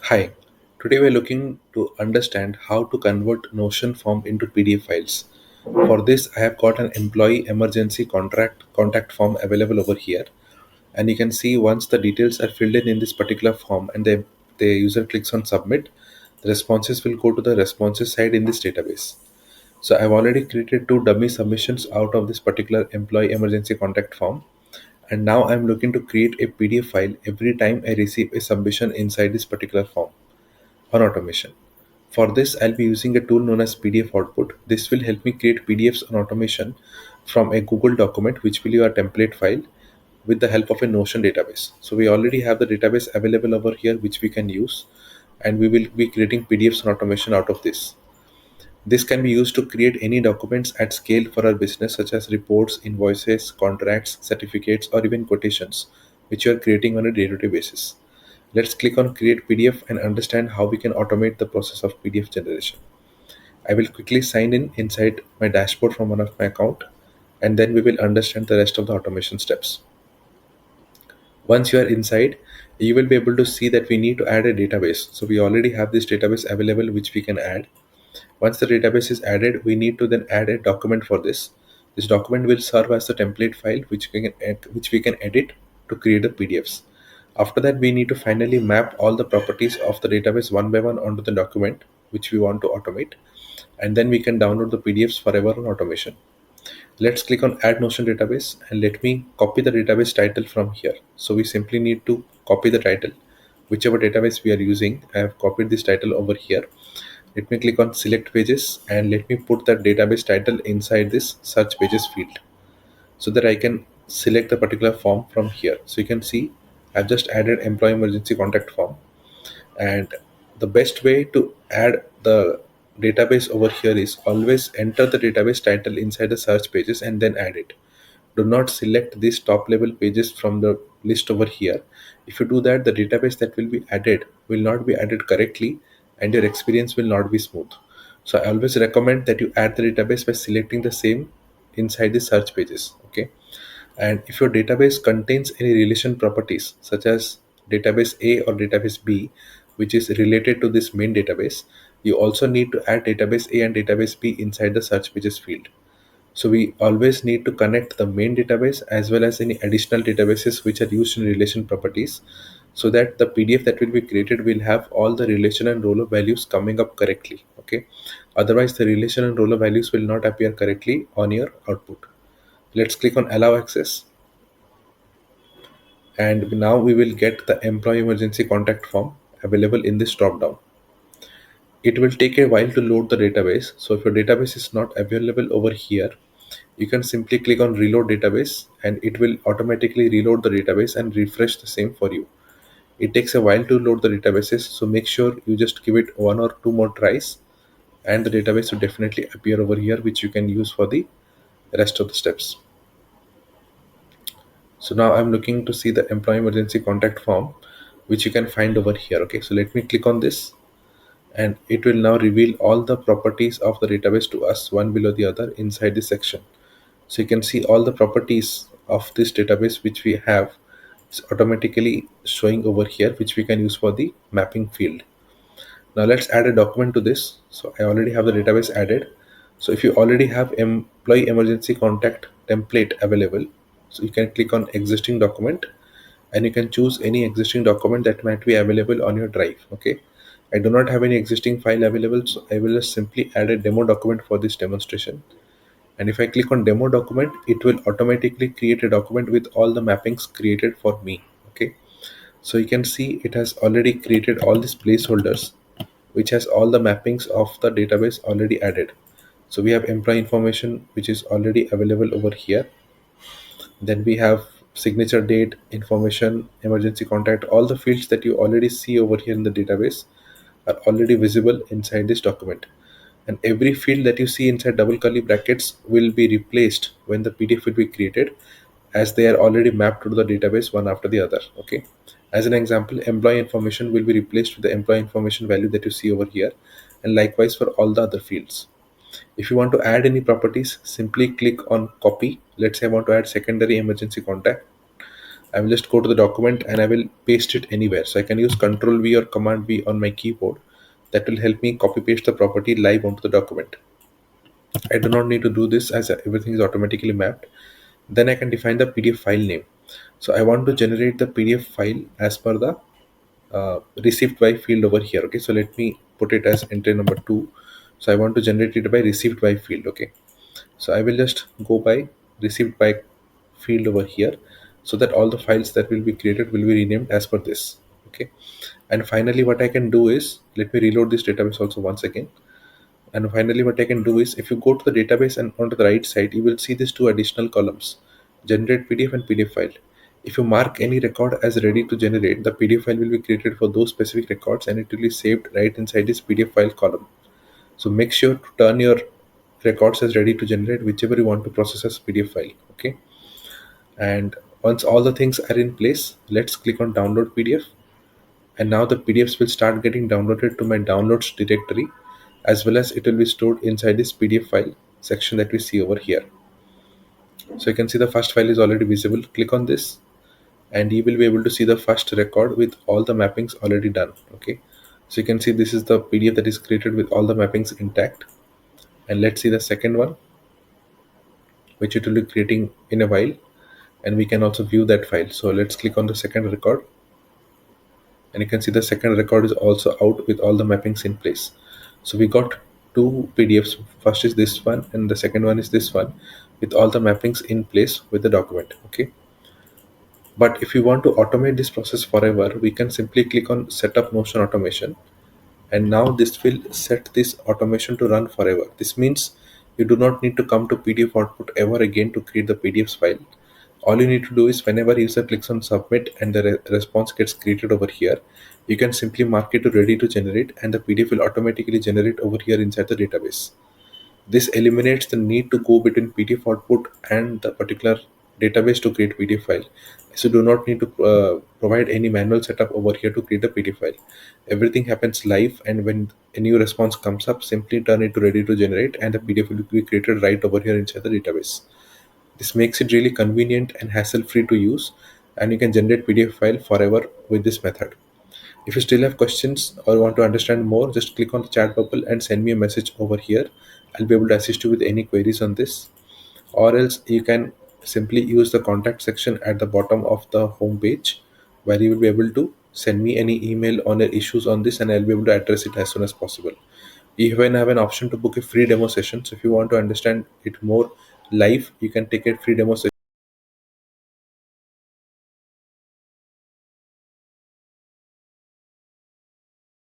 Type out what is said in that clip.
Hi, today we're looking to understand how to convert Notion form into PDF files. For this, I have got an employee emergency contract contact form available over here. And you can see once the details are filled in this particular form and the user clicks on submit, the responses will go to the responses side in this database. So I've already created two dummy submissions out of this particular employee emergency contact form. And now I'm looking to create a PDF file every time I receive a submission inside this particular form on automation. For this, I'll be using a tool known as PDF Output. This will help me create PDFs on automation from a Google document, which will be a template file with the help of a Notion database. So we already have the database available over here, which we can use, and we will be creating PDFs on automation out of this. This can be used to create any documents at scale for our business, such as reports, invoices, contracts, certificates, or even quotations, which you are creating on a day-to-day basis. Let's click on create PDF and understand how we can automate the process of PDF generation. I will quickly sign in inside my dashboard from one of my account, and then we will understand the rest of the automation steps. Once you are inside, you will be able to see that we need to add a database. So we already have this database available which we can add. Once the database is added, we need to then add a document for this. This document will serve as the template file which we can edit to create the PDFs. After that, we need to finally map all the properties of the database one by one onto the document which we want to automate, and then we can download the PDFs forever on automation. Let's click on add Notion database and let me copy the database title from here. So we simply need to copy the title, whichever database we are using. I have copied this title over here. Let me click on select pages and let me put that database title inside this search pages field so that I can select the particular form from here. So you can see I've just added employee emergency contact form, and the best way to add the database over here is always enter the database title inside the search pages and then add it. Do not select these top level pages from the list over here. If you do that, the database that will be added will not be added correctly and your experience will not be smooth. So I always recommend that you add the database by selecting the same inside the search pages. Okay. And if your database contains any relation properties such as database A or database B, which is related to this main database, you also need to add database A and database B inside the search pages field. So we always need to connect the main database as well as any additional databases which are used in relation properties, so that the PDF that will be created will have all the relation and roller values coming up correctly. Okay. Otherwise, the relation and roller values will not appear correctly on your output. Let's click on allow access, and now we will get the employee emergency contact form available in this drop down. It will take a while to load the database. So if your database is not available over here, you can simply click on reload database and it will automatically reload the database and refresh the same for you. It takes a while to load the databases, so make sure you just give it one or two more tries and the database will definitely appear over here, which you can use for the rest of the steps. So now I'm looking to see the employee emergency contact form, which you can find over here. Okay, so let me click on this and it will now reveal all the properties of the database to us one below the other inside this section. So you can see all the properties of this database which we have is automatically showing over here, which we can use for the mapping field. Now let's add a document to this. So I already have the database added. So if you already have employee emergency contact template available, so you can click on existing document and you can choose any existing document that might be available on your drive. Okay. I do not have any existing file available, so I will just simply add a demo document for this demonstration. And if I click on demo document, it will automatically create a document with all the mappings created for me. Okay. So you can see it has already created all these placeholders, which has all the mappings of the database already added. So we have employee information, which is already available over here. Then we have signature date, information, emergency contact, all the fields that you already see over here in the database are already visible inside this document. And every field that you see inside double curly brackets will be replaced when the PDF will be created, as they are already mapped to the database one after the other. Okay. As an example, employee information will be replaced with the employee information value that you see over here, and likewise for all the other fields. If you want to add any properties, simply click on copy. Let's say I want to add secondary emergency contact. I will just go to the document and I will paste it anywhere. So I can use Control V or Command V on my keyboard. That will help me copy paste the property live onto the document. I do not need to do this as everything is automatically mapped. Then I can define the PDF file name. So I want to generate the PDF file as per the received by field over here. Okay, so let me put it as entry number 2. So I want to generate it by received by field. Okay, so I will just go by received by field over here, so that all the files that will be created will be renamed as per this. Okay, and finally what I can do is, let me reload this database also once again. And finally what I can do is, if you go to the database and on the right side, you will see these two additional columns, generate PDF and PDF file. If you mark any record as ready to generate, the PDF file will be created for those specific records and it will be saved right inside this PDF file column. So make sure to turn your records as ready to generate whichever you want to process as PDF file. Okay, and once all the things are in place, let's click on download PDF. And now the PDFs will start getting downloaded to my downloads directory, as well as it will be stored inside this PDF file section that we see over here. So you can see the first file is already visible. Click on this and you will be able to see the first record with all the mappings already done. Okay, so you can see this is the PDF that is created with all the mappings intact. And let's see the second one, which it will be creating in a while, and we can also view that file. So let's click on the second record, and you can see the second record is also out with all the mappings in place. So we got two PDFs. First is this one and the second one is this one, with all the mappings in place with the document. Okay, but if you want to automate this process forever, we can simply click on setup notion automation, and now this will set this automation to run forever. This means you do not need to come to PDF output ever again to create the PDFs file. All you need to do is, whenever user clicks on submit and the response gets created over here, you can simply mark it to ready to generate, and the PDF will automatically generate over here inside the database. This eliminates the need to go between PDF output and the particular database to create PDF file. So do not need to provide any manual setup over here to create the PDF file. Everything happens live, and when a new response comes up, simply turn it to ready to generate and the PDF will be created right over here inside the database. This makes it really convenient and hassle free to use, and you can generate PDF file forever with this method. If you still have questions or want to understand more, just click on the chat bubble and send me a message over here. I'll be able to assist you with any queries on this. Or else you can simply use the contact section at the bottom of the home page, where you will be able to send me any email on your issues on this, and I'll be able to address it as soon as possible. You even have an option to book a free demo session. So if you want to understand it more live, you can take a free demo session